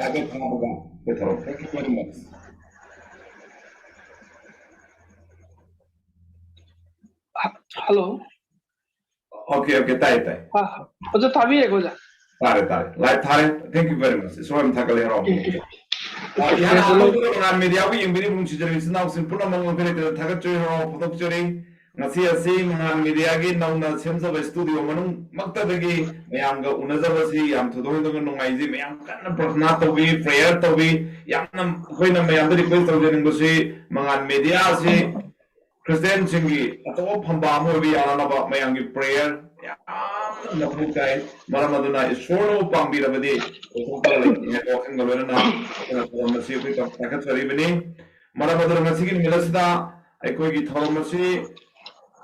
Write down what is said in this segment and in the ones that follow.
Thank you very much. Hello. Okay, tai. Ojo tabi ego ja. Tare. Live tare. Thank you very much. So I'm tackling around. Media we in Bilim Children now simple among the Tagacho, Podokjori, Nasia Sing, Media again, now the sense of a studio, Manum, Maktadagi, Mayanga, Unazavasi, am to do the Nomaizi, Mayam, Pranato be, prayer to be, Yanam, when a Mayam request of the embassy, Mangan Media, Christian Singi, at all Pambamo, we are about Mayangi prayer. Napukai, Maramaduna is solo Pambi of a day, walking the Verona, Pacific of Takatsa evening. Maramaduna Masikin Milasda, Equi Thomasi,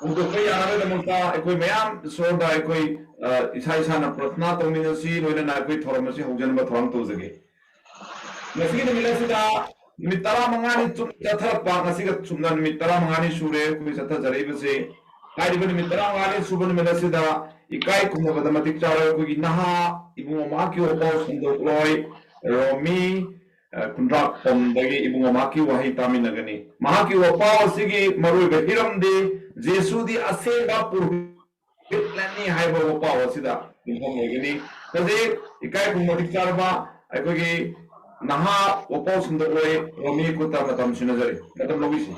Udoya Muta, Equimayam, the Sorda Equi, Isaisana Prasnato Minasi, when I quit Thomasi, Hojanba Toronto's again. Masikin Milasda, Mitara Mangani took Jatha Pakasiga Sunan Mitara Mangani Shure, who is at Zaribasi. I even Mitara Suban Milasida, Ikai Kuma the Matikara, Naha, Ibumaki Opos from the Loy, Romi, Khundrakpam, Ibumaki Wahitaminagani. Mahaki Wapaogi, Sigi, Maru Hiramde, Jesudi, Asengba, Purohitlenni, Hyper Wapaogi, Ibumagani. Kaze, Ikai Kuma Tikarba, I could Naha, Opos from the Loy, Romi Kutamatam Sinazari. Madam Lovisi.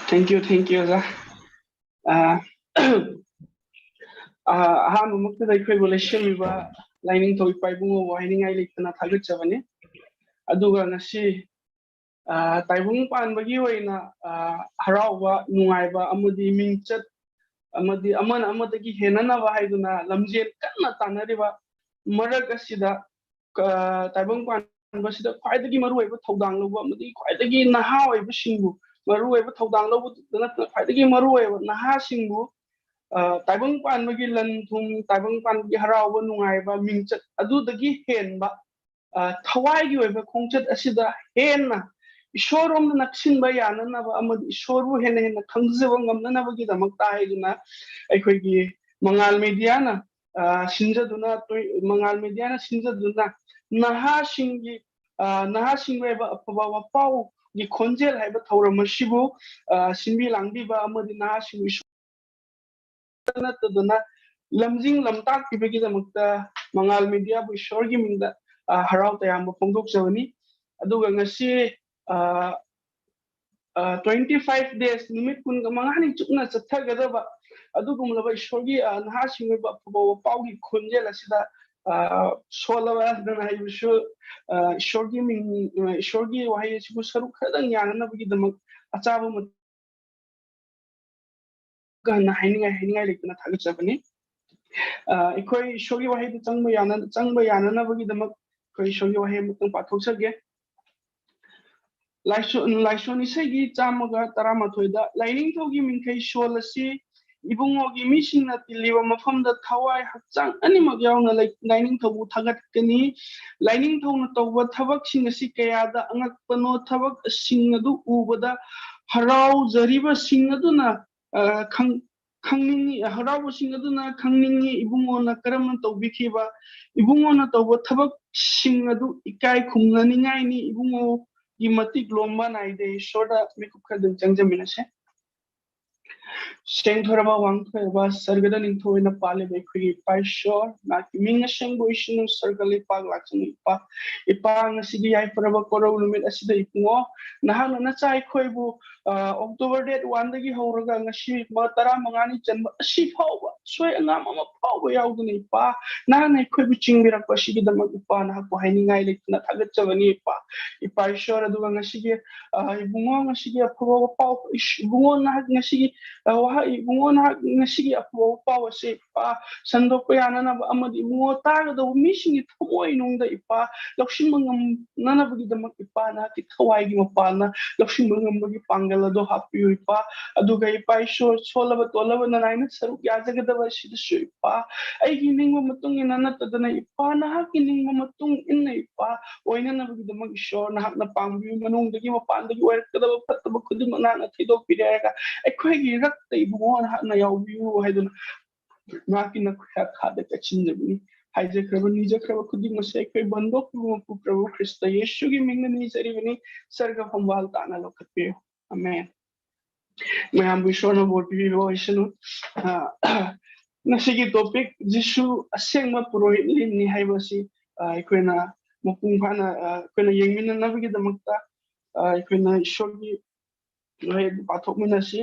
Thank you, sir. Ahamukta the equivalation we lining to Pibungo winding I like the Tagut Savani. Aduga Nashi Taibung Pan Bagioina Harawa, Nuaiba, Amudi Minchat, Amadi Aman Amataki Henana Vaiduna, Lamjin, Kanatanariva, Maragasida, Taibung Pan Basida, quite the Gimaru, Todang, quite again Naha, a Bishingu. Maru ever told down low, the fighting Maru, Nahasinggi, Taibung Pan Magilan, Taibung Pan Gihara, Nuaiba, Minchat, Adu the Gihen, but Tawai you ever conquered Asida, Hen, Shorum the Naksin by Yanava, Amad, Shoru Hen, and the Kanzavang of Nanavagi, the Maktaiduna, Equigi, Mangal Mediana, Sinja Duna, Mangal Mediana, Sinja Duna, Nahasinggi, Nahasinggi, Wapaogi. The Khonjel have a Tora Mashibu, Simbi Langiba, Amadina, Dona, Lamzing Lamtak, Pibigizamukta, Mangal Media, we sure him in the Harauta Pondok Savani, Adugangasi 25 days, Nimit Kungamani Chukna Satagada, Adugumava Shogi, and Hashing about Wapaogi Khunjel Asida. Sola then I was sure Shogi Shogi why she was Sarukadang Yana with the Achava hanging I like the Tagasavani. Equi Shogi why the Tangbayana with the Koi Shogi why him Patosa. Lashon is a Tamaga Taramatoida, lining to give in case Sholasi. Ibungogi mission at the liver from the Tawai Hatsang, Animagiana like lining to Tagatani, lining to what Tavak sing a Sikayada, Angapano Tavak Singadu Ubada, Harau, the river Singaduna, Kangini, Harau Singaduna, Kangini, Ibungona, Karamanto Bikiba, Ibungona to what Tavak Singadu, Ikai Kumlanini, Ibungo, Imati Glomban, I de Shoda, Mikuka the Janjaminase. Staying for about 1 was Sargadan into in a pale bakery by shore, not mean a shanguation of circle pag laxing Ipang CDI for a coral limit as the Ipo, Nahana Chai Koibu, October date 1 the Horagang a sheep, Matara Mangani, and a sheep hover, sway and I'm a power out in Ipa, Nana Quibching with a Pashigi the Magupan, Hapohanging Island, Natagacha, Ipa shore doing a shiggy, Ibunga Shigi, a power, Ibunga Nashigi. Ibungona Nashigi Power shape, Sandokoyana Amadi Mota, the mission it in the Ipa, Loshimangam, none of the Makipana, Kitawagi Mopana, Loshimangam Pangala do Happy Ipa, Aduga Ipa short, Solava to 11 and 9, Yazaga the Shipa, I giving Matung in another than Ipana, Hakining Matung in the Ipa, or in another with the Monkey Shore, Nahana Pambu, Manung, the game of Panda, you were the Kudimana, Tido Pidega, a quaggy the one had no view, I don't know, the catching the हाइजख्रब निजख्रब खुदिंग मसे अखोय बंदोक पुमपु प्रभु ख्रिस्त येशु की Ming निजरिबनी सर्ग फंबाल ताना लोखपियो आमेन ma'am विश्वना बोटी रोइसनु नसिगी topic जिसु असेंग पुरोहितलिन्नि हाइबसी अखोयना मपुंग फाना अखोयना येंगमिननबगी दमक्ता अखोयना ईश्वरगी पाथोकमिनसी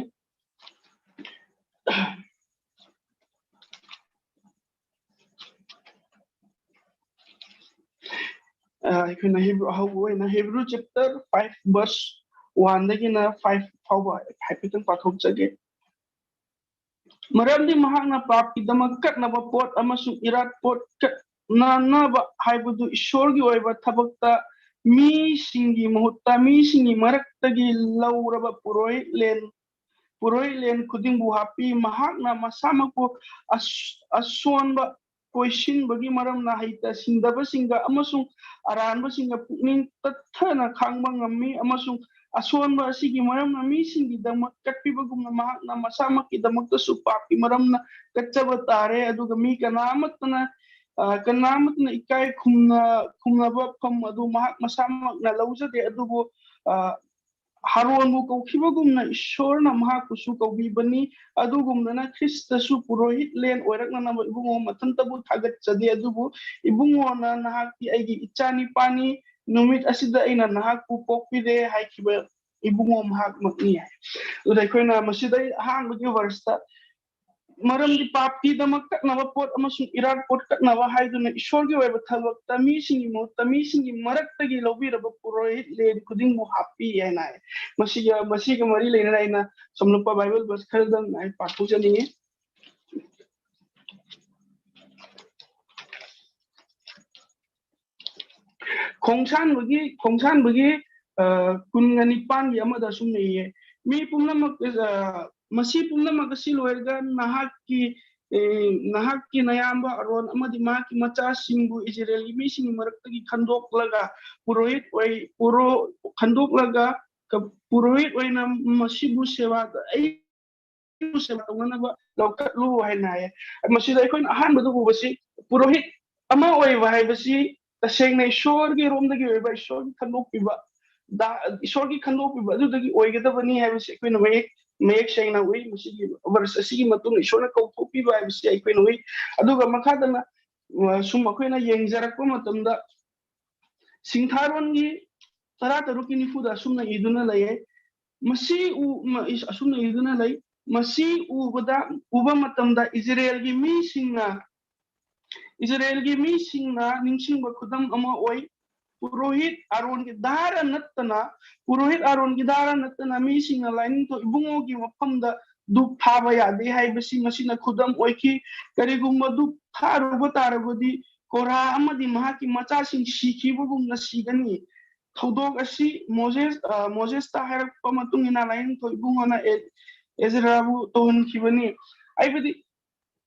Hebrew chapter 5 verse 1 dagina 5 fawba hapitan pathokjage maramdi mahakna papi damak katnaba pot amasung irat pot katnaba haibudu ishorgi oiba thabakta mi singi mahutta mi singi maraktagi lauraba purohitlen khuding bu hapi mahakna masamaku asonba question bagi maram na haita singdaba singa amasung aranba singa pukning tathana khangba ngami amasung asonba asigi maram na mi singi damak katpibagum na mahak na masamaki damak ta supapi maram na katchaba tare aduga mi kanamatna ikai khumna pham adu mahak masamak na laujade adubu Haronbu kaukibagumna ishorna mahakusu kaubibani adugumna Kristasu purohitlen oirakna na ibungo matantabu thagatchade adubu ibungo na nahaki aigi ichani pani numit asida aina nahaku pokpide haikiba ibungo mahak makni hai udai koina masidai hanbagi verse maram di papi damak katnaba pot amasung irat pot katnaba haiduna ishorgi oiba thabak tamisingi maraktagi lobiraba purohitlen kuding mu happy yana masiga mari leina aina somnupa bible verse khaldam ai pathu jani khongsan bagi kungani pan gi amada sumne ye mi pumnamak masi pumnamak si loerga nahakki nayamba aron amadi mahaki macha singbu Israel mi sing maraktagi khandok laga purohit oina masibu sewa ai sewa tongana laukat lu hainaye masida ikon ahan badu basi purohit ama oi vai basi tasengna ishorgi romdagi oi ba ishorgi khandok piba ishorgi khandok piba adudagi oigedabani haibasi ikon mayek sengna oi masigi verse asigi matung ishorna kauthokpi ba haibasi ikon oi aduga makhadana sum akoina yengjarakpa matamda singtharongi tara taruki nifuda sumna iduna laye masi asumna iduna lay masi uba matamda Israelgi mi singna ningsingba khudam ama oi purohit aron gi dara nattana mi singna lining to ibungogi mafamda duk thaba yade haibasi masina khudam oiki karigumba duk tharuba tarabadi kora amadi mahaki macha sing sikibugumna sigani Thodok asi Moses ta harakpa matung ina lain to ibungona Ezrabu tohun kibani aibadi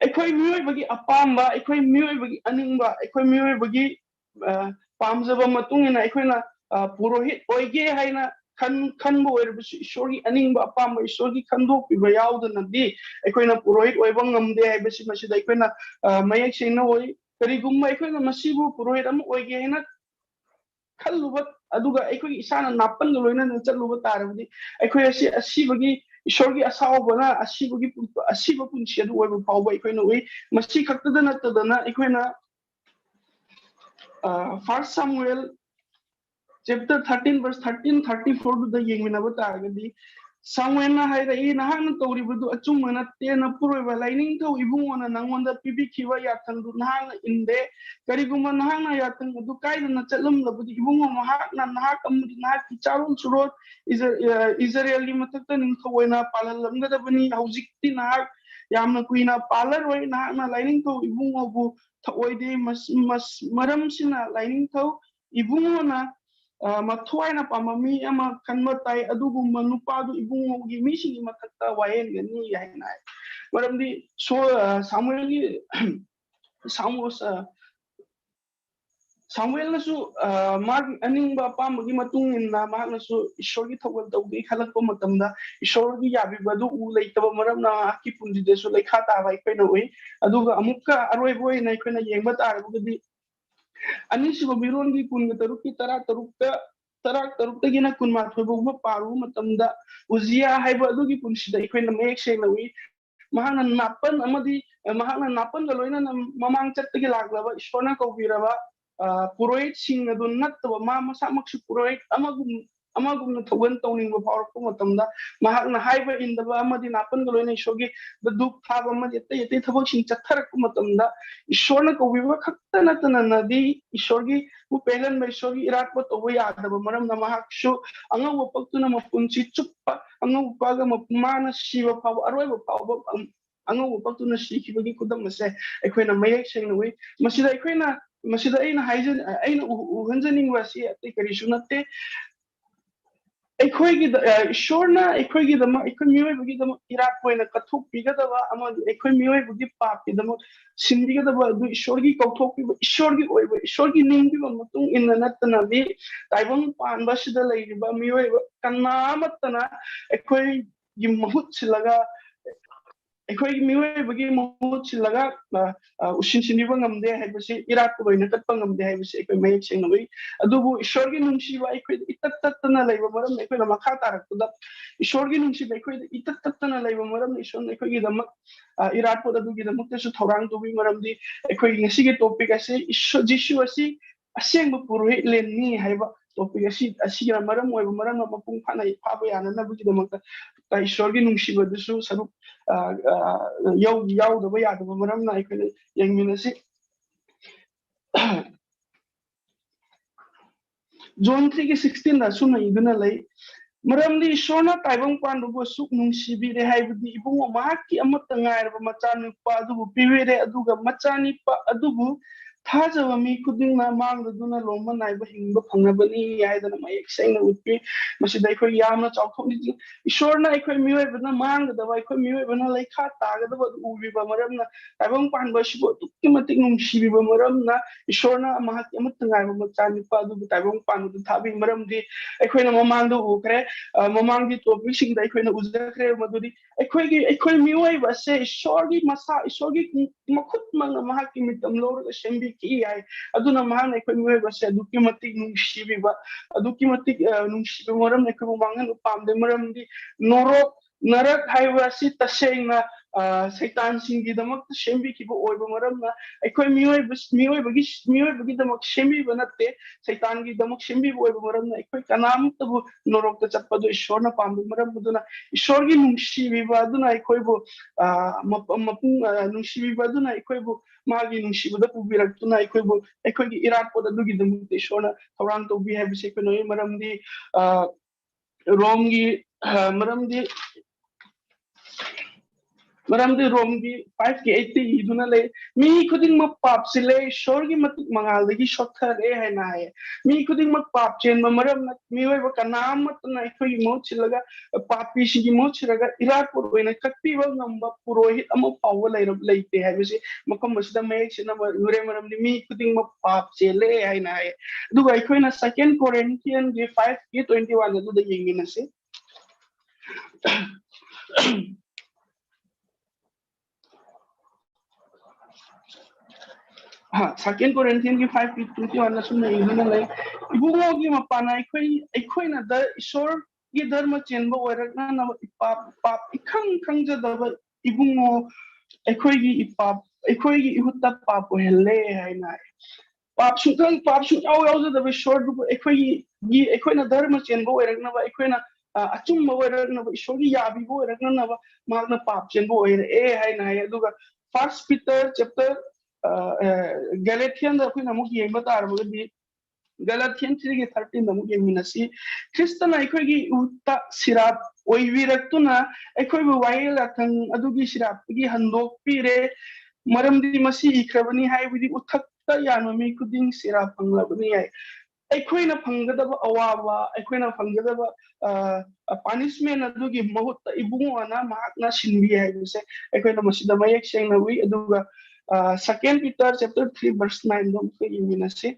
akhoi mioi bagi apamba akhoi mioi bagi aningba akhoi mioi bagi pamjaba matung ina akhoi purohit oige haina khanbu oirbisu ishorgi aningba apamba ishorgi khandok piba yaudana di akhoi purohit oibang ngamde haibasi masida akhoi mayak sengna oi karigumma akhoi masibu purohit am oige haina kalluba aduga akhoi isana napan loina chatluba tarabdi akhoi asibagi ishorgi asawbana asiba punchi adu oiba fawba akhoi oi masi khaktada natadana akhoi first Samuel chapter 13 verse 13-34 to the yengminaba taragadi Samuel na haira nahana tawribudu achumana tena puroiba lining to ibungona nangonda pibikhiba yathandu nahana inde kariguma nahana yathang adu kaidana chalum labudi ibungo mahakna nahak amudi nahak charun surot Israeli matakta ningthoina palalamgada bani haujikti nahak yamna kuina palar oi nahakna lining to ibungo bu thoide maram sina lining to ibungona mathuaina pamami ama kanmatai adugumma nupadu ibungogi misingi matakta wayen gani yaina maramdi so Samuel Samuel nasu mar aning ba pam gi matung in na ma nasu ishor gi thawal taw gi khalak pa matamda ishor gi yabi badu u leitaba maram na ki pundi de su lekha ta bai pe na oi aduga amukka aroi boi na ko na yengba tar bu gi ani su biron gi kun ga taruk ki tarak taruk ta gina kun ma thoy bu ma paru matamda uzia haiba adugi punsi da ko na mek se na oi mahana napan amadi mahana napan ga loina mamang chat gi laglaba ishona ko biraba Purohit sing adu nattaba ma masamaksu purohit amagum na thogan tawning ba power ko matamda mahak na haiba indaba amadi napan galoina ishogi the duk thab amadi yate thabak sing chatharak ko matamda ishorna ko wiwa khakta natana nadi ishorgi bu pelan ba ishorgi irat ba to yadaba maram na mahak shu anga wapaktuna mapunchi chuppa anga upaga mapmana shiva paw aroi ba paw anga wapaktuna shikibagi kudam mase aikoina mayek sengna wi masida aikoina masida aina haijan aina uhanjaning wasi ate karisu natte ꯑꯩꯈꯣꯏꯒꯤ ꯏꯁꯣꯔꯅ ꯑꯩꯈꯣꯏꯒꯤꯗꯃꯛ ꯑꯩꯈꯣꯏ ꯃꯤꯑꯣꯏꯕꯒꯤꯗꯃꯛ ꯏꯔꯥꯠ ꯑꯣꯏꯅ ꯀꯠꯊꯣꯛꯄꯤꯒꯗꯕ ꯑꯃꯗꯤ ꯑꯩꯈꯣꯏ ꯃꯤꯑꯣꯏꯕꯒꯤ ꯄꯥꯞꯀꯤꯗꯃꯛ ꯁꯤꯟꯕꯤꯒꯗꯕ ꯑꯗꯨ ꯏꯁꯣꯔꯒꯤ ꯀꯧꯊꯣꯛꯄꯤꯕ ꯏꯁꯣꯔꯒꯤ ꯑꯣꯏꯕ ꯏꯁꯣꯔꯒꯤ ꯅꯤꯡꯕꯤꯕ ꯃꯇꯨꯡ ꯏꯟꯅ ꯅꯠꯇꯅꯗꯤ ꯇꯥꯏꯕꯪꯄꯥꯟꯕꯁꯤꯗ ꯂꯩꯔꯤꯕ ꯃꯤꯑꯣꯏꯕ ꯀꯅꯥꯃꯠꯇꯅ ꯑꯩꯈꯣꯏꯒꯤ ꯃꯍꯨꯠ ꯁꯤꯜꯂꯒ ꯑꯩꯈꯣꯏꯒꯤ ꯃꯤꯑꯣꯏꯕꯒꯤ ꯃꯍꯨꯠ ꯁꯤꯜꯂꯒ ꯎꯁꯤꯟꯁꯤꯟꯕꯤꯕ ꯉꯝꯗꯦ ꯍꯥꯏꯕꯁꯤ ꯏꯔꯥꯠꯄ ꯑꯣꯏꯅ ꯀꯠꯄ ꯉꯝꯗꯦ ꯍꯥꯏꯕꯁꯤ ꯑꯩꯈꯣꯏ ꯃꯌꯦꯛ ꯁꯦꯡꯅ ꯎꯏ ꯑꯗꯨꯕꯨ ꯏꯁꯣꯔꯒꯤ ꯅꯨꯡꯁꯤꯕ ꯑꯩꯈꯣꯏꯗ ꯏꯇꯠ ꯇꯠꯇꯅ ꯂꯩꯕ ꯃꯔꯝꯅ ꯑꯩꯈꯣꯏꯅ ꯃꯈꯥ ꯇꯥꯔꯛꯄꯗ ꯏꯁꯣꯔꯒꯤ ꯅꯨꯡꯁꯤꯕ ꯑꯩꯈꯣꯏꯗ ꯏꯇꯠ ꯇꯠꯇꯅ ꯂꯩꯕ ꯃꯔꯝꯅ ꯏꯁꯣꯔꯅ ꯑꯩꯈꯣꯏꯒꯤꯗꯃꯛ ꯏꯔꯥꯠꯄꯣꯠ ꯑꯗꯨꯒꯤꯗꯃꯛꯇꯁꯨ ꯊꯧꯔꯥꯡ ꯇꯧꯕꯤ ꯃꯔꯝꯗꯤ ꯑꯩꯈꯣꯏꯒꯤ ꯉꯁꯤꯒꯤ ꯇꯣꯄꯤꯛ ꯑꯁꯤ ꯖꯤꯁꯨ ꯑꯁꯤ ꯑꯁꯦꯡꯕ ꯄꯨꯔꯣꯍꯤꯠꯂꯦꯟꯅꯤ ꯍꯥꯏꯕ ꯇꯣꯄꯤꯛ ꯑꯁꯤꯒ ꯃꯔꯝ ꯑꯣꯏꯕ ꯃꯔꯝꯅ ꯃꯄꯨꯡ ꯐꯥꯅ ꯐꯥꯕ ꯌꯥꯅꯅꯕꯒꯤꯗꯃꯛꯇ ꯏꯁꯣꯔꯒꯤ ꯅꯨꯡꯁꯤꯕꯗꯨꯁꯨ ꯁꯔꯨꯛ ꯌꯥꯎꯗꯕ ꯌꯥꯗꯕ ꯃꯔꯝꯅ ꯑꯩꯈꯣꯏꯅ ꯌꯦꯡꯃꯤꯟꯅꯁꯤ John 3:16 asuna iduna lay maramdi ishona taibang pandubu suk nungsibire haibudi ibungo mahaki amatta ngairaba machani pa adubu piwire aduga machani pa adubu thajaba mi kudingna mangduna loma naiba hingba phangnabani yaidana mayek sengna utpi masida ikoi yamna chawthokni ishorna ikoi miwebna mangdaba ikoi miwebna lekha tagadaba ubiba maramna taibang panba sibo tukki matik nungsibiba maramna ishorna mahaki amatta ngairaba machani pa adubu taibang pandu thabi maramdi ꯑꯩꯈꯣꯏꯅ ꯃꯃꯥꯡꯗ ꯎꯈ꯭ꯔꯦ ꯃꯃꯥꯡꯒꯤ ꯇꯣꯄꯤꯛꯁꯤꯡꯗ ꯑꯩꯈꯣꯏꯅ ꯎꯖꯈ꯭ꯔꯦ ꯃꯗꯨꯗꯤ ꯑꯩꯈꯣꯏ ꯃꯤꯑꯣꯏꯕ ꯑꯁꯦ ꯏꯁꯣꯔꯒꯤ ꯃꯁꯥ ꯏꯁꯣꯔꯒꯤ ꯃꯈꯨꯠꯃꯛꯅ ꯃꯍꯥꯛꯀꯤ ꯃꯤꯇꯝ ꯂꯧꯔꯒ ꯁꯦꯝꯕꯤꯈꯤ ꯍꯥꯏ ꯑꯗꯨꯅ ꯃꯍꯥꯛꯅ ꯑꯩꯈꯣꯏ ꯃꯤꯑꯣꯏꯕ ꯑꯁꯦ ꯑꯗꯨꯛꯀꯤ ꯃꯇꯤꯛ ꯅꯨꯡꯁꯤꯕꯤꯕ ꯑꯗꯨꯛꯀꯤ ꯃꯇꯤꯛ ꯅꯨꯡꯁꯤꯕ ꯃꯔꯝꯅ ꯑꯩꯈꯣꯏꯕꯨ ꯃꯥꯡꯍꯟꯕ ꯄꯥꯝꯗꯦ ꯃꯔꯝꯗꯤ ꯅꯔꯛ ꯍꯥꯏꯕ ꯑꯁꯤ ꯇꯁꯦꯡꯅ ꯁꯩꯇꯥꯟꯁꯤꯡꯒꯤꯗꯃꯛꯇ ꯁꯦꯝꯕꯤꯈꯤꯕ ꯑꯣꯏꯕ ꯃꯔꯝꯅ ꯑꯩꯈꯣꯏ ꯃꯤꯑꯣꯏꯕꯒꯤꯗꯃꯛ ꯁꯦꯝꯕꯤꯕ ꯅꯠꯇꯦ ꯁꯩꯇꯥꯟꯒꯤꯗꯃꯛ ꯁꯦꯝꯕꯤꯕ ꯑꯣꯏꯕ ꯃꯔꯝꯅ ꯑꯩꯈꯣꯏ ꯀꯅꯥꯃꯠꯇꯕꯨ ꯅꯣꯔꯣꯛꯇ ꯆꯠꯄꯗꯨ ꯏꯁꯣꯔꯅ ꯄꯥꯝꯕ ꯃꯔꯝ ꯑꯗꯨꯅ ꯏꯁꯣꯔꯒꯤ ꯅꯨꯡꯁꯤꯕꯤꯕ ꯑꯗꯨꯅ ꯑꯩꯈꯣꯏꯕꯨ ꯃꯄꯨꯡ ꯅꯨꯡꯁꯤꯕꯤꯕ ꯑꯗꯨꯅ ꯑꯩꯈꯣꯏꯕꯨ ꯃꯥꯒꯤ ꯅꯨꯡꯁꯤꯕꯗ ꯄꯨꯕꯤꯔꯛꯇꯨꯅ ꯑꯩꯈꯣꯏꯒꯤ ꯏꯔꯥꯠꯄꯣꯠ ꯑꯗꯨꯒꯤꯗꯃꯛꯇ ꯏꯁꯣꯔꯅ ꯊꯧꯔꯥꯡ ꯇꯧꯕꯤ ꯍꯥꯏꯕꯁꯤ ꯑꯩꯈꯣꯏꯅ ꯃꯔꯝꯗꯤ ꯔꯣꯝꯒꯤ ꯃꯔꯝꯗꯤ ꯔꯣꯝꯒꯤ 5:8 ꯏꯗꯨꯅ ꯂꯩ ꯃꯤ ꯈꯨꯗꯤꯡꯃꯛ ꯄꯥꯞꯁꯤꯜꯂꯦ ꯏꯁꯣꯔꯒꯤ ꯃꯇꯤꯛ ꯃꯉꯥꯜꯗꯒꯤ ꯁꯣꯠꯊꯔꯦ ꯍꯥꯏꯅ ꯍꯥꯏꯌꯦ ꯃꯤ ꯈꯨꯗꯤꯡꯃꯛ ꯄꯥꯞ ꯆꯦꯟꯕ ꯃꯔꯝꯅ ꯃꯤꯑꯣꯏꯕ ꯀꯅꯥꯃꯠꯇꯅ ꯑꯩꯈꯣꯏꯒꯤ ꯃꯍꯨꯠ ꯁꯤꯜꯂꯒ ꯄꯥꯄꯤꯁꯤꯒꯤ ꯃꯍꯨꯠ ꯁꯤꯜꯂꯒ ꯏꯔꯥꯠꯄꯣꯠ ꯑꯣꯏꯅ ꯀꯠꯄꯤꯕ ꯉꯝꯕ ꯄꯨꯔꯣꯍꯤꯠ ꯑꯃ ꯐꯥꯎꯕ ꯂꯩꯇꯦ ꯍꯥꯏꯕꯁꯤ ꯃꯐꯝ ꯑꯁꯤꯗ ꯃꯌꯦꯛ ꯁꯦꯡꯅ ꯎꯔꯦ ꯃꯔꯝꯗꯤ ꯃꯤ ꯈꯨꯗꯤꯡꯃꯛ ꯄꯥꯞ ꯆꯦꯜꯂꯦ ꯍꯥꯏꯅ ꯍꯥꯏꯌꯦ ꯑꯗꯨꯒ ꯑꯩꯈꯣꯏꯅ 2 Corinthians 5:21 ꯑꯗꯨꯗ ꯌꯦꯡꯃꯤꯟꯅꯁꯤ Second Corinthians 5:21 asumna iduna lay ibungogi mapana ꯑꯩꯈꯣꯏꯅ ꯏꯁꯣꯔꯒꯤ ꯙꯔꯃ ꯆꯦꯟꯕ ꯑꯣꯏꯔꯛꯅ ꯄꯥꯞ ꯏꯈꯪ ꯈꯪꯖꯗꯕ ꯏꯕꯨꯡꯉꯣ ꯑꯩꯈꯣꯏꯒꯤ ꯏꯍꯨꯠꯇ ꯄꯥꯞ ꯑꯣꯏꯍꯜꯂꯦ ꯍꯥꯏꯅ ꯄꯥꯞ ꯁꯨꯡꯌꯥꯎ ꯌꯥꯎꯖꯗꯕ ꯏꯁꯣꯔꯗꯨꯕꯨ ꯑꯩꯈꯣꯏꯅ ꯙꯔꯃ ꯆꯦꯟꯕ ꯑꯣꯏꯔꯛꯅꯕ ꯑꯩꯈꯣꯏꯅ ꯑꯆꯨꯝꯕ ꯑꯣꯏꯔꯛꯅꯕ ꯏꯁꯣꯔꯒꯤ ꯌꯥꯕꯤꯕ ꯑꯣꯏꯔꯛꯅꯕ ꯃꯍꯥꯛꯅ ꯄꯥꯞ ꯆꯦꯟꯕ ꯑꯣꯏꯔꯛꯑꯦ ꯍꯥꯏꯅ ꯍꯥꯏ ꯑꯗꯨꯒ 1 Peter chapter Galatian ꯑꯩꯈꯣꯏꯅ ꯑꯃꯨꯛ ꯌꯦꯡꯕ ꯇꯥꯔꯕꯗꯤ Galatian 3:13 ꯑꯃꯨꯛ ꯌꯦꯡꯃꯤꯟꯅꯁꯤ ꯈ꯭ꯔꯤꯁꯇꯅ ꯑꯩꯈꯣꯏꯒꯤ ꯏꯍꯨꯠꯇ ꯁꯤꯔꯥꯞ ꯑꯣꯏꯕꯤꯔꯛꯇꯨꯅ ꯑꯩꯈꯣꯏꯕꯨ ꯋꯥꯌꯦꯜ ꯌꯥꯊꯪ ꯑꯗꯨꯒꯤ ꯁꯤꯔꯥꯞꯇꯒꯤ ꯍꯟꯗꯣꯛꯄꯤꯔꯦ ꯃꯔꯝꯗꯤ ꯃꯁꯤ ꯏꯈ꯭ꯔꯕꯅꯤ ꯍꯥꯏꯕꯗꯤ ꯎꯊꯛꯇ ꯌꯥꯟꯕ ꯃꯤ ꯈꯨꯗꯤꯡ ꯁꯤꯔꯥꯞ ꯐꯪꯂꯕꯅꯤ ꯌꯥꯏ ꯑꯩꯈꯣꯏꯅ ꯐꯪꯒꯗꯕ ꯑꯋꯥꯕ ꯑꯩꯈꯣꯏꯅ ꯐꯪꯒꯗꯕ ꯄꯥꯅꯤꯁꯃꯦꯟ ꯑꯗꯨꯒꯤ ꯃꯍꯨꯠꯇ ꯏꯕꯨꯡꯉꯣꯅ ꯃꯍꯥꯛꯅ ꯁꯤꯟꯕꯤ ꯍꯥꯏꯕꯁꯦ ꯑꯩꯈꯣꯏꯅ ꯃꯁꯤꯗ ꯃꯌꯦꯛ ꯁꯦꯡꯅ ꯎꯏ ꯑꯗꯨꯒ 2 Peter chapter 3 verse 9 ꯗ ꯑꯃꯨꯛꯀ ꯌꯦꯡꯃꯤꯟꯅꯁꯤ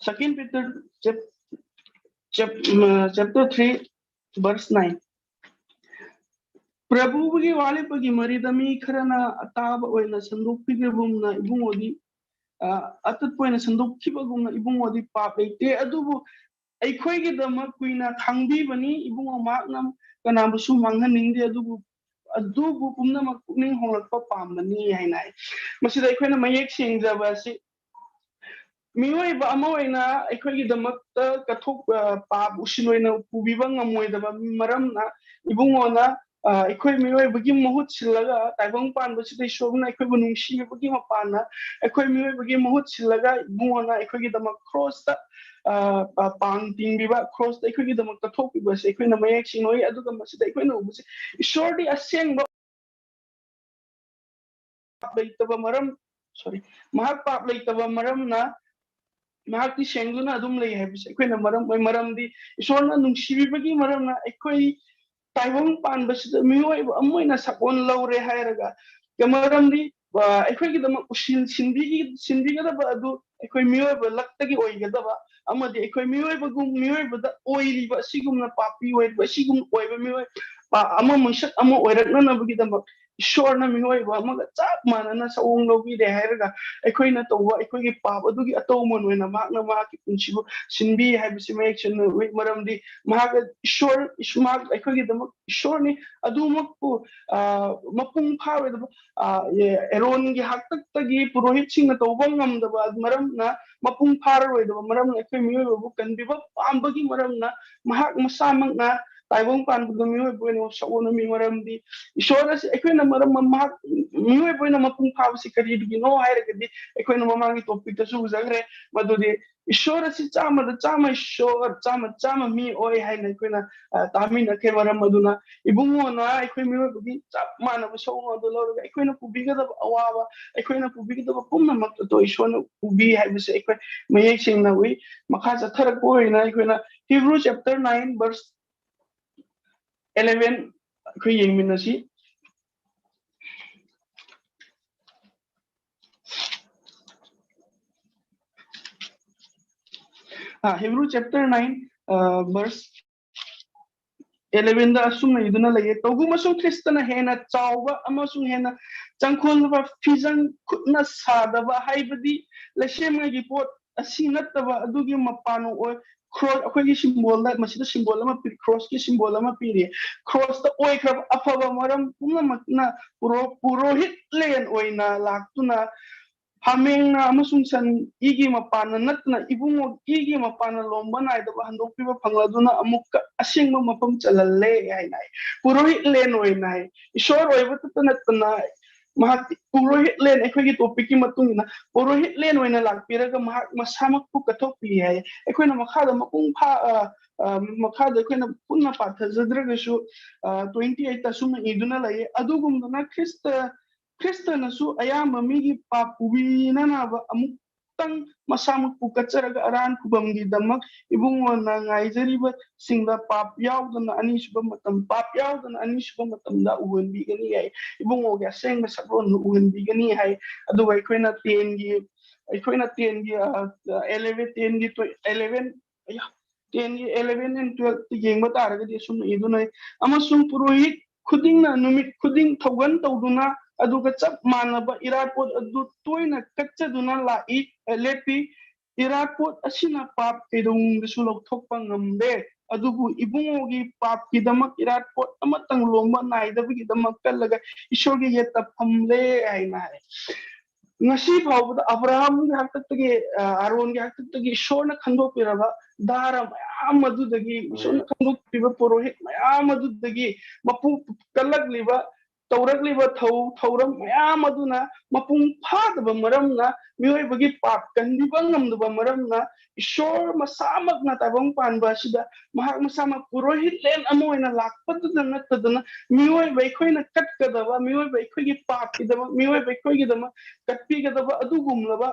2 Peter chapter 3 verse 9 Prabhugi wale pagi maridami kharana ataba oina sanduk pigabumna ibungodi atat poina sanduk kibagumna ibungodi papete adubu ꯑꯩꯈꯣꯏꯒꯤ ꯗꯃꯛ ꯀꯨꯏꯅ ꯈꯪꯕꯤꯕꯅꯤ ꯏꯕꯨꯡ ꯃꯍꯥꯛꯅ ꯀꯅꯥꯕꯨꯁꯨ ꯃꯥꯡꯍꯟꯅꯤꯡꯗꯦ ꯑꯗꯨꯕꯨ ꯄꯨꯝꯅꯃꯛ ꯄꯨꯛꯅꯤꯡ ꯍꯣꯡꯂꯛꯄ ꯄꯥꯝꯕꯅꯤ ꯍꯥꯏꯅ ꯃꯁꯤꯗ ꯑꯩꯈꯣꯏꯅ ꯃꯌꯦꯛ ꯁꯦꯡꯖꯕ ꯑꯁꯤ ꯃꯤꯑꯣꯏꯕ ꯑꯃ ꯑꯣꯏꯅ ꯑꯩꯈꯣꯏꯒꯤꯗꯃꯛꯇ ꯄꯥꯞ ꯎꯁꯤꯟ ꯑꯣꯏꯅ ꯄꯨꯕꯤꯕ ꯉꯝꯃꯣꯏꯗꯕ ꯃꯔꯝꯅ ꯏꯕꯨꯡꯉꯣꯅ ꯑꯩꯈꯣꯏ ꯃꯤꯑꯣꯏꯕꯒꯤ ꯃꯍꯨꯠ ꯁꯤꯜꯂꯒ ꯇꯥꯏꯕꯪ ꯄꯥꯟꯕꯁꯤꯗ ꯏꯁꯣꯔꯅ ꯑꯩꯈꯣꯏꯕꯨ ꯅꯨꯡꯁꯤꯕꯒꯤ ꯃꯄꯥꯟꯅ ꯑꯩꯈꯣꯏ ꯃꯤꯑꯣꯏꯕꯒꯤ ꯃꯍꯨꯠ ꯁꯤꯜꯂꯒ ꯏꯕꯨꯡꯉꯣꯅ ꯑꯩꯈꯣꯏꯒꯤꯗꯃꯛ ꯀ꯭ꯔꯣꯁꯇ ꯄꯥꯡ ꯇꯤꯡꯕꯤꯕ ꯀ꯭ꯔꯣꯁꯇ ꯑꯩꯈꯣꯏꯒꯤꯗꯃꯛꯇ ꯊꯣꯛꯄꯤꯕꯁꯦ ꯑꯩꯈꯣꯏꯅ ꯃꯌꯦꯛ ꯁꯦꯡꯅꯣꯏ ꯑꯗꯨꯒ ꯃꯁꯤꯗ ꯑꯩꯈꯣꯏꯅ ꯎꯕꯁꯦ ꯏꯁꯣꯔꯗꯤ ꯑꯁꯦꯡꯕ ꯂꯩꯇꯕ ꯃꯔꯝ ꯃꯍꯥꯛ ꯄꯥꯞ ꯂꯩꯇꯕ ꯃꯔꯝꯅ ꯃꯍꯥꯛꯇꯤ ꯁꯦꯡꯗꯨꯅ ꯑꯗꯨꯝ ꯂꯩ ꯍꯥꯏꯕꯁꯦ ꯑꯩꯈꯣꯏꯅ ꯃꯔꯝꯗꯤ ꯏꯁꯣꯔꯅ ꯅꯨꯡꯁꯤꯕꯤꯕꯒꯤ ꯃꯔꯝꯅ ꯑꯩꯈꯣꯏ ꯇꯥꯏꯕꯪ ꯄꯥꯟꯕꯁꯤꯗ ꯃꯤꯑꯣꯏꯕ ꯑꯃ ꯑꯣꯏꯅ ꯁꯛꯑꯣꯟ ꯂꯧꯔꯦ ꯍꯥꯏꯔꯒ ꯃꯔꯝꯗꯤ ꯑꯩꯈꯣꯏꯒꯤꯗꯃꯛ ꯁꯤꯟꯕꯤꯒꯗꯕ ꯑꯗꯨ ꯑꯩꯈꯣꯏ ꯃꯤꯑꯣꯏꯕ ꯂꯛꯇꯒꯤ ꯑꯣꯏꯒꯗꯕ ꯑꯃꯗꯤ ꯑꯩꯈꯣꯏ ꯃꯤꯑꯣꯏꯕꯗ ꯑꯣꯏꯔꯤꯕ ꯑꯁꯤꯒꯨꯝꯅ ꯄꯥꯄꯤ ꯑꯣꯏꯔꯤꯕ ꯑꯁꯤꯒꯨꯝꯅ ꯑꯣꯏꯕ ꯃꯤꯑꯣꯏ ꯑꯃ ꯃꯤꯁꯛ ꯑꯃ ꯑꯣꯏꯔꯛꯅꯅꯕꯒꯤꯗꯃꯛ ꯏꯁꯣꯔꯅ ꯃꯤꯑꯣꯏꯕ ꯑꯃꯒ ꯆꯞ ꯃꯥꯟꯅꯅ ꯁꯛꯑꯣꯡ ꯂꯧꯕꯤꯔꯦ ꯍꯥꯏꯔꯒ ꯑꯩꯈꯣꯏꯅ ꯇꯧꯕ ꯑꯩꯈꯣꯏꯒꯤ ꯄꯥꯞ ꯑꯗꯨꯒꯤ ꯑꯇꯧꯃꯟ ꯑꯣꯏꯅ ꯃꯍꯥꯛꯀꯤ ꯄꯨꯟꯁꯤꯕꯨ ꯁꯤꯟꯕꯤ ꯍꯥꯏꯕꯁꯤ ꯃꯌꯦꯛ ꯁꯦꯡꯅ ꯎꯏ ꯃꯔꯝꯗꯤ ꯃꯍꯥꯛ ꯑꯩꯈꯣꯏꯒꯤꯗꯃꯛ ꯏꯁꯣꯔꯅꯤ ꯑꯗꯨꯃꯛꯄꯨ ꯃꯄꯨꯡ ꯐꯥꯔꯣꯏꯗꯕ ꯑꯦꯔꯣꯟꯒꯤ ꯍꯥꯛꯇꯛꯇꯒꯤ ꯄꯨꯔꯣꯍꯤꯠꯁꯤꯡꯅ ꯇꯧꯕ ꯉꯝꯗꯕ ꯃꯔꯝꯅ ꯃꯄꯨꯡ ꯐꯥꯔꯔꯣꯏꯗꯕ ꯃꯔꯝꯅ ꯑꯩꯈꯣꯏ ꯃꯤꯑꯣꯏꯕꯕꯨ ꯀꯟꯕꯤꯕ ꯄꯥꯝꯕꯒꯤ ꯃꯔꯝꯅ ꯃꯍꯥꯛ ꯃꯁꯥꯃꯛꯅ ꯇꯥꯏꯕꯪ ꯄꯥꯟꯕꯗ ꯃꯤꯑꯣꯏꯕ ꯑꯣꯏꯅ ꯁꯛꯑꯣꯟꯅꯃꯤ ꯃꯔꯝꯗꯤ ꯏꯁꯣꯔ ꯑꯁꯤ ꯑꯩꯈꯣꯏꯅ ꯃꯍꯥꯛ ꯃꯤꯑꯣꯏꯕ ꯑꯣꯏꯅ ꯃꯄꯨꯡ ꯐꯥꯕꯁꯤ ꯀꯔꯤꯒꯤꯅꯣ ꯍꯥꯏꯔꯒꯗꯤ ꯑꯩꯈꯣꯏꯅ ꯃꯃꯥꯡꯒꯤ ꯇꯣꯄꯤꯛꯇꯁꯨ ꯎꯖꯈ꯭ꯔꯦ ꯃꯗꯨꯗꯤ ꯏꯁꯣꯔ ꯑꯁꯤ ꯆꯥꯝꯃꯗ ꯆꯥꯝꯃ ꯏꯁꯣꯔ ꯆꯥꯝꯃ ꯃꯤ ꯑꯣꯏ ꯍꯥꯏꯅ ꯑꯩꯈꯣꯏꯅ ꯇꯥꯃꯤꯟꯅꯈ꯭ꯔꯦ ꯃꯔꯝ ꯑꯗꯨꯅ ꯏꯕꯨꯡꯉꯣꯅ ꯑꯩꯈꯣꯏ ꯃꯤꯑꯣꯏꯕꯒꯤ ꯆꯞ ꯃꯥꯟꯅꯕ ꯁꯛꯑꯣꯡ ꯑꯗꯨ ꯂꯧꯔꯒ ꯑꯩꯈꯣꯏꯅ ꯄꯨꯕꯤꯒꯗꯕ ꯑꯋꯥꯕ ꯑꯩꯈꯣꯏꯅ ꯄꯨꯕꯤꯒꯗꯕ ꯄꯨꯝꯅꯃꯛꯇꯣ ꯏꯁꯣꯔꯅ ꯄꯨꯕꯤ ꯍꯥꯏꯕꯁꯦ ꯑꯩꯈꯣꯏ ꯃꯌꯦꯛ ꯁꯦꯡꯅ ꯎꯏ ꯃꯈꯥ ꯆꯠꯊꯔꯛꯄ ꯑꯣꯏꯅ ꯑꯩꯈꯣꯏꯅ Hebrew chapter 9 verse 11 ꯑꯩꯈꯣꯏ ꯌꯦꯡꯃꯤꯟꯅꯁꯤ Hebrew chapter 9 verse 11 da asumna iduna leye tawgumasung Kristana hena chawba amasung hena changkhonba fizang khutna sadaba haibadi lesemagi pot asi nattaba adugi mapano oi cross akhoi symbol da masida symbol ama cross ki symbol ama piri cross da oi khrab afaba maram punamakna purohitlen oina laktuna Hamengna amasung san igi mapana natna ibungo igi mapana lomba naidaba handokpiba phangladuna amukka asengba mapam chalalle hainai purohitlen oinai ishor oibata natna mahak purohitlen ekhogi topic ki matungina purohitlen oina lakpiraga mahak masamak pu kathokpi hai ekhoina makhada mapung pha makhada ekhoina punna pathajadragashu 28 ta sumna iduna laye adugumdana Kristanasu ayamba migi papubinanaba amutang masamuk pukacharaga aran kubamgi damak ibungona ngaijariba singda pap yaudana anisuba matam pap yaudana anisuba matamda uwenbigani hai ibungoga Asengba sabron uwenbigani hai aduga aikoina 10 gi 11 and 12 yengba taragadi sum iduna amasung purohit khudingna numit khuding thogan tawduna aduga chap manaba iratpot adu toina kachaduna lai lepi iratpot asina pap kedung bisulok thokpa ngambe adubu ibungogi pap kidamak iratpot amatang lomba naidabagi damak kalaga isorgi yeta phamle aina ngasi phawbada Abraham gi haktatagi Aaron gi haktatagi ishorna khandopiraba dara mayam adudagi ishorna khandopiba purohit mayam adudagi mapu kalagliba tawragliba thauram mayam aduna mapung phadaba maramna miyoibagi pap kandiba ngamdaba maramna ishor masamakna tabang panba sida mahak masama purohitlen amoina lakpaduna nattaduna miyoiba ikhoina katkadaba miyoiba ikhoigi pap kidaba miyoiba ikhoigi dama katpigadaba adugumlaba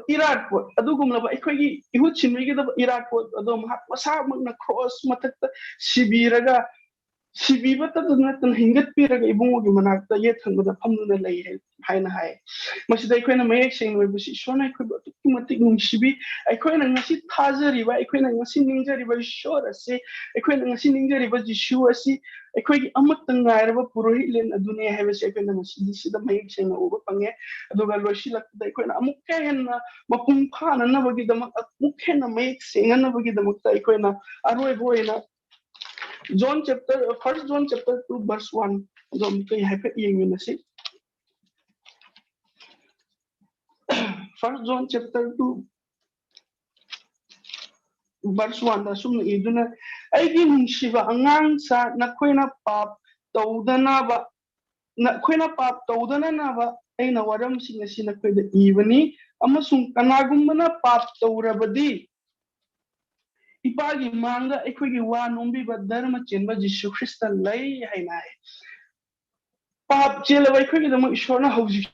iratpot adugumlaba ikhoigi ihut sinmigidaba iratpot adom masamakna cross matakta sibiraga Sibiba ta dun tan hingat pira ga ibungo gi manak ta ye thang da phamnu na lai hai na hai masida ikoi na mayek seng we busi shona ikoi ba tu matik nung sibi ikoi na ngasi thajari ba ikoi na ngasi ningjari ba shor ase ikoi na ngasi ningjari ba jishu ase ikoi gi amat tangai ba purohitlen adune hai ba se ikoi na ngasi sida mayek seng na uba pange aduga loshi lak da ikoi na amuk ka hen na mapung pha na bagi damak amuk hen na mayek seng na bagi damak ta ikoi na aroi boy na John chapter, first John chapter 2 verse 1. John kay happy yung na si. First John chapter 2 verse 1 da sum idu na ay ginungsiba angang sa nakoy na pap tawdana ba nakoy na pap tawdana na ba ay nawaram sing si nakoy da ibani amasung kanagum na pap tawrabadi ipagi manga aikogi wa nombi ba dharma chenba Jisu Krista lay hainai pap chela ba aikogi dama ishorna hauji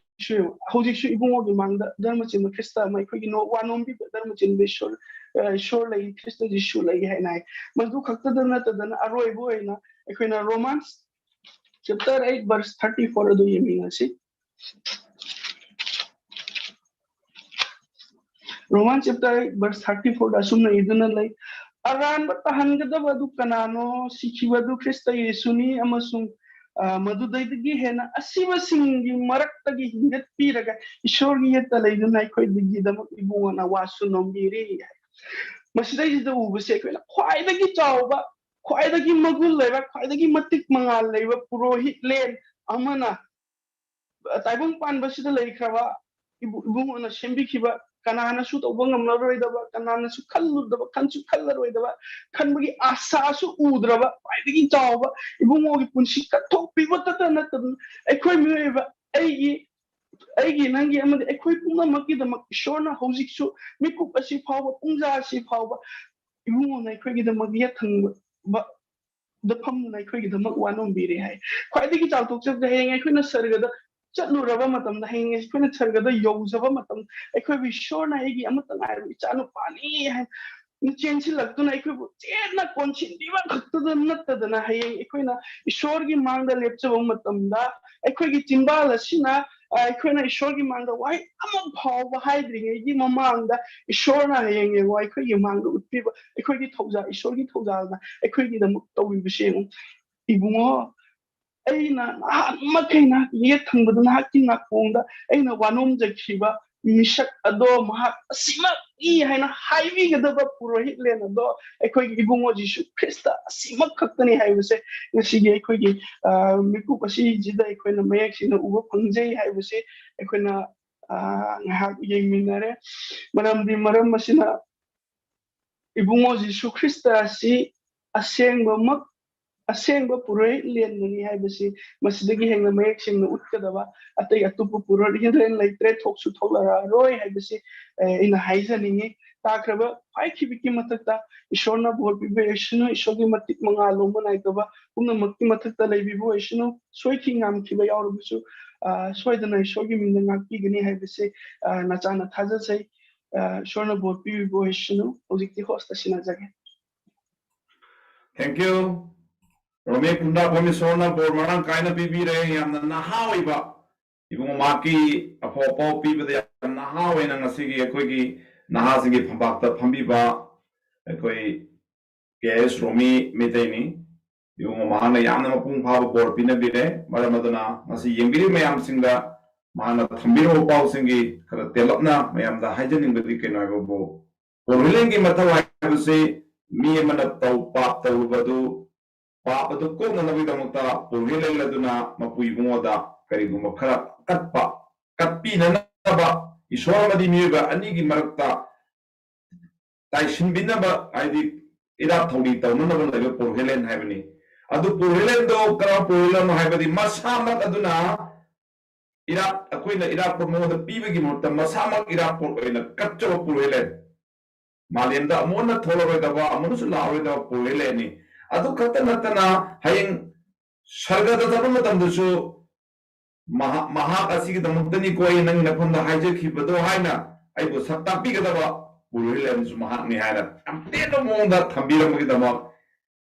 ibungo gi manga dharma chenba Krista ma aikogi no wa nombi ba dharma chenba ishor lay Krista Jisu lay hainai madu khakta dana tadana aroi boina aikoina Romans chapter 8 verse 34 adu yeminga si Romans chapter 8 verse 34 da sumna iduna lay aran ba tahangadaba du kanano sikhibadu Krista Yesuni amasung madudagi hena asiba singi maraktagi hingat piraga ishorgi yeta layduna ikoi digi dama ibunga wasu nombiri masidai da ubase ko khwaidagi chawba khwaidagi magul leba khwaidagi matik mangal leba purohitlen amana taibung pan basida leikhaba ibunga na sembikhiba kanana su tawba ngamnaroidaba kanana su khalludaba khansu khallaroidaba khanbagi asa su udraba paidagi chawba ibungogi punsi ka thokpiba tatana tan ekhoi mieba aigi nangi amade ekhoi puna maki damak shorna hojik su mikup asi phawba pungja asi phawba ibungo na ekhoi gi damak ya thang ba da pham na ekhoi gi damak wanom bire hai khwaidagi chawtok chak da heng ekhoi na sarga da ꯆꯠꯂꯨꯔꯕ ꯃꯇꯝꯗ ꯍꯌꯦꯡ ꯑꯩꯈꯣꯏꯅ ꯁꯔꯒꯗ ꯌꯧꯖꯕ ꯃꯇꯝ ꯑꯩꯈꯣꯏꯕꯨ ꯏꯁꯣꯔꯅ ꯑꯩꯒꯤ ꯑꯃꯠꯇ ꯉꯥꯏꯔꯕ ꯏꯆꯥꯅꯨꯄꯥꯅꯤ ꯍꯥꯏꯅ ꯆꯦꯟꯁꯤꯜꯂꯛꯇꯨꯅ ꯑꯩꯈꯣꯏꯕꯨ ꯆꯦꯠꯅ ꯀꯣꯟꯁꯤꯟꯕꯤꯕ ꯈꯛꯇꯗ ꯅꯠꯇꯗꯅ ꯍꯌꯦꯡ ꯑꯩꯈꯣꯏꯅ ꯏꯁꯣꯔꯒꯤ ꯃꯥꯡꯗ ꯂꯦꯞꯆꯕ ꯃꯇꯝꯗ ꯑꯩꯈꯣꯏꯒꯤ ꯆꯤꯟꯕꯥꯜ ꯑꯁꯤꯅ ꯑꯩꯈꯣꯏꯅ ꯏꯁꯣꯔꯒꯤ ꯃꯥꯡꯗ ꯋꯥꯍꯩ ꯑꯃ ꯐꯥꯎꯕ ꯍꯥꯏꯗ꯭ꯔꯤꯉꯩꯒꯤ ꯃꯃꯥꯡꯗ ꯏꯁꯣꯔꯅ ꯍꯌꯦꯡ ꯌꯦꯡꯉꯣ ꯑꯩꯈꯣꯏꯒꯤ ꯃꯥꯡꯗ ꯎꯠꯄꯤꯕ ꯑꯩꯈꯣꯏꯒꯤ ꯊꯧꯖꯥꯜ ꯏꯁꯣꯔꯒꯤ ꯊꯧꯖꯥꯜꯅ ꯑꯩꯈꯣꯏꯒꯤꯗꯃꯛ ꯇꯧꯕꯤꯕꯁꯦ ꯌꯦꯡꯉꯣ ꯏꯕꯨꯡꯉꯣ ꯑꯩꯅ ꯅꯍꯥꯟꯃꯈꯩ ꯅꯍꯥꯛ ꯌꯦꯠ ꯊꯪꯕꯗ ꯅꯍꯥꯛꯀꯤ ꯅꯥꯀꯣꯡꯗ ꯑꯩꯅ ꯋꯥꯅꯣꯝꯖꯈꯤꯕ ꯃꯤꯁꯛ ꯑꯗꯣ ꯃꯍꯥꯛ ꯑꯁꯤꯃꯛꯅꯤ ꯍꯥꯏꯅ ꯍꯥꯏꯕꯤꯒꯗꯕ ꯄꯨꯔꯣꯍꯤꯠꯂꯦꯟ ꯑꯗꯣ ꯑꯩꯈꯣꯏꯒꯤ ꯏꯕꯨꯡꯉꯣ ꯖꯤꯁꯨ ꯈ꯭ꯔꯤꯁꯇ ꯑꯁꯤꯃꯛ ꯈꯛꯇꯅꯤ ꯍꯥꯏꯕꯁꯦ ꯉꯁꯤꯒꯤ ꯑꯩꯈꯣꯏꯒꯤ ꯃꯤꯀꯨꯞ ꯑꯁꯤꯁꯤꯗ ꯑꯩꯈꯣꯏꯅ ꯃꯌꯦꯛ ꯁꯦꯡꯅ ꯎꯕ ꯐꯪꯖꯩ ꯍꯥꯏꯕꯁꯦ ꯑꯩꯈꯣꯏꯅ ꯉꯥꯏꯍꯥꯛ ꯌꯦꯡꯃꯤꯟꯅꯔꯦ ꯃꯔꯝꯗꯤ ꯃꯔꯝ ꯑꯁꯤꯅ ꯏꯕꯨꯡꯉꯣ ꯖꯤꯁꯨ ꯈ꯭ꯔꯤꯁꯇ ꯑꯁꯤ ꯑꯁꯦꯡꯕꯃꯛ ꯑꯁꯦꯡꯕ ꯄꯨꯔꯣꯍꯤꯠꯂꯦꯟꯅꯤ ꯍꯥꯏꯕꯁꯤ ꯃꯁꯤꯗꯒꯤ ꯍꯦꯟꯅ ꯃꯌꯦꯛ ꯁꯦꯡꯅ ꯎꯠꯀꯗꯕ ꯑꯇꯩ ꯑꯇꯣꯞꯄ ꯄꯨꯔꯣꯍꯤꯠꯂꯦꯟ ꯂꯩꯇ꯭ꯔꯦ ꯊꯣꯛꯁꯨ ꯊꯣꯛꯂꯔꯣꯏ ꯍꯥꯏꯕꯁꯤ ꯑꯩꯅ ꯍꯥꯏꯖꯅꯤꯡꯉꯤ ꯇꯥꯈ꯭ꯔꯕ ꯈ꯭ꯋꯥꯏꯈꯤꯕꯒꯤ ꯃꯊꯛꯇ ꯏꯁꯣꯔꯅ ꯕꯣꯔ ꯄꯤꯕ ꯑꯣꯏꯁꯅꯨ ꯏꯁꯣꯔꯒꯤ ꯃꯇꯤꯛ ꯃꯉꯥꯜ ꯂꯣꯡꯕ ꯅꯥꯏꯗꯕ ꯄꯨꯝꯅꯃꯛꯀꯤ ꯃꯊꯛꯇ ꯂꯩꯕꯤꯕ ꯑꯣꯏꯁꯅꯨ ꯁꯣꯏꯈꯤ ꯉꯥꯝꯈꯤꯕ ꯌꯥꯎꯔꯕꯁꯨ ꯁꯣꯏꯗꯅ ꯏꯁꯣꯔꯒꯤ ꯃꯤꯡꯗ ꯉꯥꯛꯄꯤꯒꯅꯤ ꯍꯥꯏꯕꯁꯤ ꯅꯆꯥꯅ ꯊꯥꯖꯖꯩ ꯏꯁꯣꯔꯅ ꯕꯣꯔ ꯄꯤꯕꯤꯕ ꯑꯣꯏꯁꯅꯨ ꯍꯧꯖꯤꯛꯇꯤ host ꯁꯤꯟꯅꯖꯒꯦ Thank you. Romi Khundrakpam Sorna Bor Marang Kaina Bibire Yam Nahawiba. Ibung Maki Aphaba Pibada Yam Nahawi and Nasigi Equigi Nahasinggi Pambakta Pambiba Equi Gas Romi Meteni. Yung Mahana Yana Pung Pava Bor Pinabire, Madamadana, Nasi Yangiri Mayam Singa, Mahana Tambiro Pausingi, Telopna, Mayam the Hygienic Badikanabo. Purilengi Matawai to say, me and Manatau Pap Tawbadu. Papa to Kona Navidamata, Purhila Laduna, Mapuimoda, Kariguma Katpa, Kapina Naba, Ishwama di Muga, Anigi Marta, Taishin Binaba, I did Ira Toli, Taunaba, Purhilan Heaveny. Adu Purhilendo, Karapulan, Havadi, Masama Aduna, Ira, Aquila, Ira promote the Pibigimota, Masama, Ira Purhila, Capture Purhilan. Malinda, Mona Tolerava, Amusula with a Purhileni. Adu kata natana hayeng sarga da tabu matamdusu maha kasi kita mutani koi nang napunda haje kibado haina aibo saktapi kita ba puluhilan su maha ni haina amte no monda thambira mo kita ba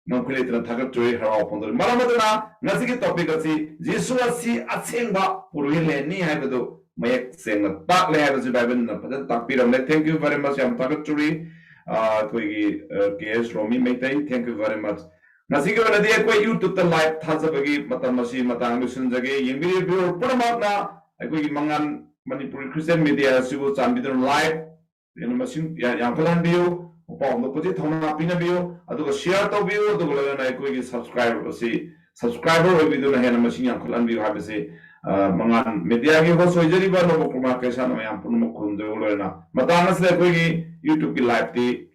Mangkulitra Tagatoy Harapondo. Maramadana, Nasiki topic asi, Jesudi Asengba, Purohitlenni Habado, Mayak Sing, Pak Lab as a Bible, Tapiram. Thank you very much. I'm Tagaturi, KS Romi Mate, thank you very much. Nasiki Vanadia, you took the light Tazabagi, Matamasi, Matangusunzagi, Yingi, Puramagna, I go Mangan, Manipur Christian media, Civil Sambitan live, in a machine, Yankalan view. Upon the Puti Tona Pinabio, I do a share to view, the Golden I quick subscriber, see, subscriber will be doing a hand machine, Uncle and you have to say, Mangan, Mediagi was so easily, but no Kumakas and I am Punomukundu, Matangas, the quickie, YouTube live.